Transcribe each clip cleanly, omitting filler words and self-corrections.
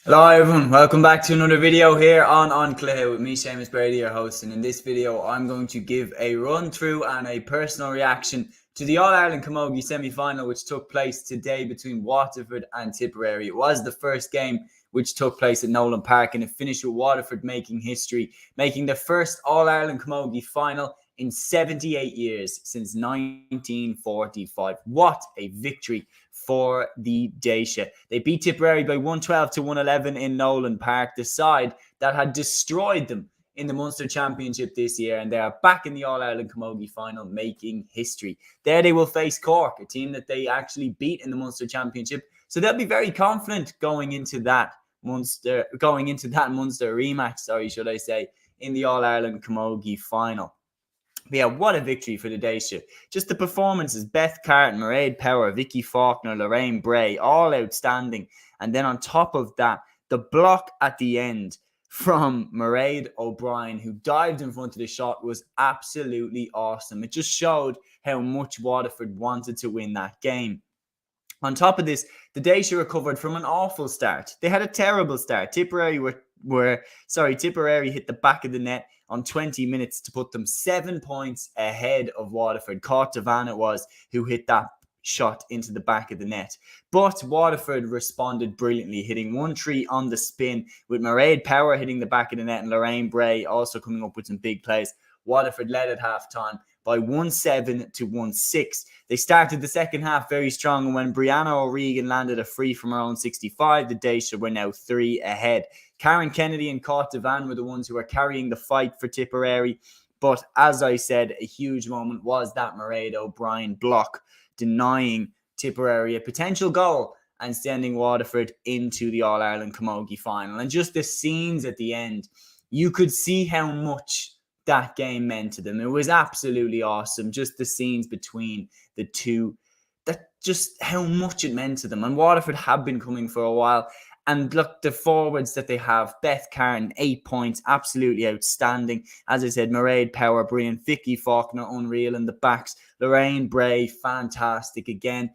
Hello everyone, welcome back to another video here on Cluiche with me, Seamus, Brady, your host. And in this video, I'm going to give a run through and a personal reaction to the All-Ireland Camogie semi-final, which took place today between Waterford and Tipperary. It was the first game which took place at Nolan Park, and it finished with Waterford making history, making the first All-Ireland Camogie final in 78 years since 1945. What a victory for the Daisha. They beat Tipperary by 112 to 111 in Nolan Park, the side that had destroyed them in the Munster Championship this year, and they are back in the All-Ireland Camogie final making history. There they will face Cork, a team that they actually beat in the Munster Championship, so they'll be very confident going into that Munster rematch, should I say, in the All-Ireland Camogie final. But yeah, what a victory for the Daisha. Just the performances, Beth Carton, Mairead Power, Vicky Faulkner, Lorraine Bray, all outstanding. And then on top of that, the block at the end from Mairead O'Brien, who dived in front of the shot, was absolutely awesome. It just showed how much Waterford wanted to win that game. On top of this, the Daisha recovered from an awful start. They had a terrible start. Tipperary hit the back of the net on 20 minutes to put them 7 points ahead of Waterford. Courtevan it was who hit that shot into the back of the net. But Waterford responded brilliantly, hitting 1-3 on the spin, with Mairead Power hitting the back of the net and Lorraine Bray also coming up with some big plays. Waterford led at half-time by 1-7 to 1-6. They started the second half very strong, and when Brianna O'Regan landed a free from her own 65, the Daisha were now 3 ahead. Karen Kennedy and Courtevan were the ones who were carrying the fight for Tipperary, but as I said, a huge moment was that Mairead O'Brien block, denying Tipperary a potential goal and sending Waterford into the All-Ireland Camogie final. And just the scenes at the end, you could see how much that game meant to them. It was absolutely awesome. Just the scenes between the two, that just how much it meant to them. And Waterford have been coming for a while. And look, the forwards that they have, Beth Carton, 8 points, absolutely outstanding. As I said, Mairead Power, brilliant. Vicky Faulkner, unreal in the backs. Lorraine Bray, fantastic again.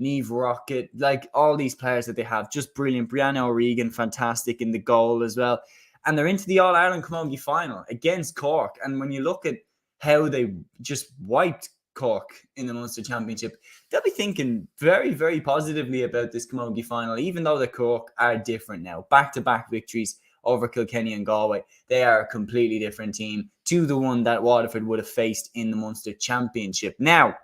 Niamh Rocket, like all these players that they have, just brilliant. Brianna O'Regan, fantastic in the goal as well. And they're into the All-Ireland Camogie final against Cork. And when you look at how they just wiped Cork in the Munster Championship, they'll be thinking very, very positively about this Camogie final, even though the Cork are different now. Back-to-back victories over Kilkenny and Galway. They are a completely different team to the one that Waterford would have faced in the Munster Championship. Now,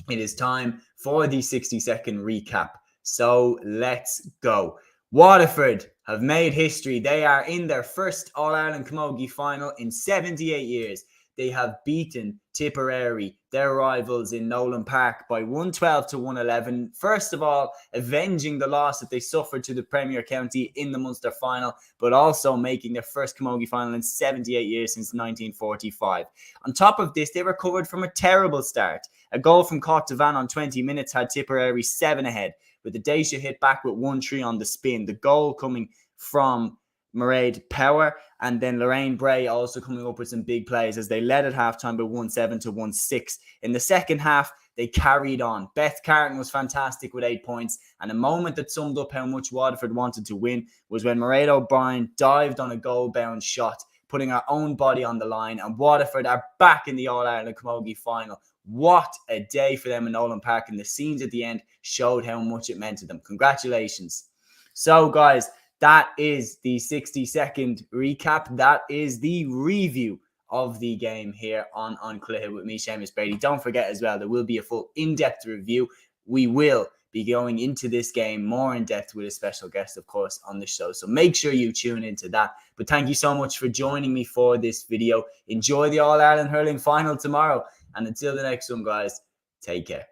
it is time for the 60-second recap. So let's go. Waterford have made history. They are in their first All-Ireland Camogie final in 78 years. They have beaten Tipperary, their rivals in Nolan Park, by 112 to 111. First of all, avenging the loss that they suffered to the Premier County in the Munster final, but also making their first Camogie final in 78 years since 1945. On top of this, they recovered from a terrible start. A goal from Courtevan on 20 minutes had Tipperary 7 ahead, with the Daisha hit back with 1-3 on the spin. The goal coming from Mairead Power, and then Lorraine Bray also coming up with some big plays as they led at halftime by 1-7 to 1-6. In the second half, they carried on. Beth Carton was fantastic with 8 points, and a moment that summed up how much Waterford wanted to win was when Mairead O'Brien dived on a goal-bound shot, putting her own body on the line, and Waterford are back in the All-Ireland Camogie final. What a day for them in Nolan Park, and the scenes at the end showed how much it meant to them. Congratulations. So, guys, that is the 60-second recap. That is the review of the game here on Cluiche with me, Seamus Brady. Don't forget as well, there will be a full in-depth review. We will be going into this game more in depth with a special guest, of course, on the show. So make sure you tune into that. But thank you so much for joining me for this video. Enjoy the All-Ireland Hurling Final tomorrow. And until the next one, guys, take care.